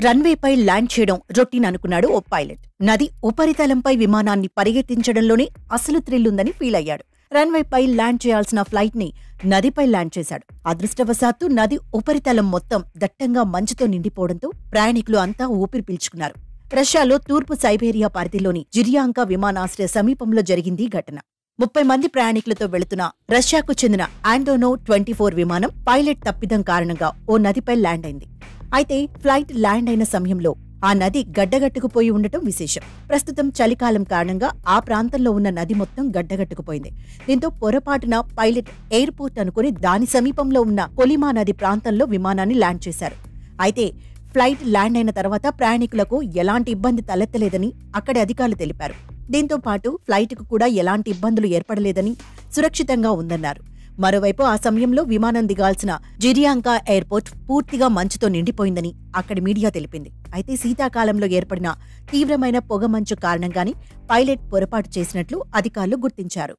రన్వేపై land చేయడం routine అనుకున్నాడు ఓ pilot. నది ఉపరితలంపై విమానాన్ని పరిగెత్తించడంలోనే అసలు థ్రిల్ ఉందని ఫీల్ అయ్యాడు. రన్వేపై ల్యాండ్ చేయాల్సిన ఫ్లైట్ ని నదిపై ల్యాండ్ చేశాడు. అదృష్టవశాత్తు నది ఉపరితలం మొత్తం దట్టంగా మంచుతో నిండిపోవడంతో ప్రయాణికులు అంతా ఊపిరి పీల్చుకున్నారు. రష్యాలో తూర్పు సైబేరియా పరిధిలోని జిరియాంకా విమానాశ్రయ సమీపంలో జరిగింది ఘటన. 30 మంది ప్రయాణికులతో వెళుతున్న రష్యాకు చెందిన ఆండోనో 24 విమానం పైలట్ తప్పిదం కారణంగా ఓ నదిపై ల్యాండ్ అయింది. అయితే ఫ్లైట్ ల్యాండ్ అయిన సమయంలో ఆ నది గడ్డగట్టుకుపోయి ఉండటం విశేషం. ప్రస్తుతం చలికాలం కారణంగా ఆ ప్రాంతంలో ఉన్న నది మొత్తం గడ్డగట్టుకుపోయింది. దీంతో పొరపాటున పైలట్ ఎయిర్పోర్ట్ అనుకుని దాని సమీపంలో ఉన్న కొలిమా నది ప్రాంతంలో విమానాన్ని ల్యాండ్ చేశారు. అయితే ఫ్లైట్ ల్యాండ్ అయిన తర్వాత ప్రయాణికులకు ఎలాంటి ఇబ్బంది తలెత్తలేదని అక్కడి అధికారులు తెలిపారు. దీంతో పాటు ఫ్లైట్కు కూడా ఎలాంటి ఇబ్బందులు ఏర్పడలేదని, సురక్షితంగా ఉందన్నారు. మరోవైపు ఆ సమయంలో విమానం దిగాల్సిన జిరియాంకా ఎయిర్పోర్ట్ పూర్తిగా మంచుతో నిండిపోయిందని అక్కడి మీడియా తెలిపింది. అయితే శీతాకాలంలో ఏర్పడిన తీవ్రమైన పొగమంచు కారణంగానే పైలట్ పొరపాటు చేసినట్లు అధికారులు గుర్తించారు.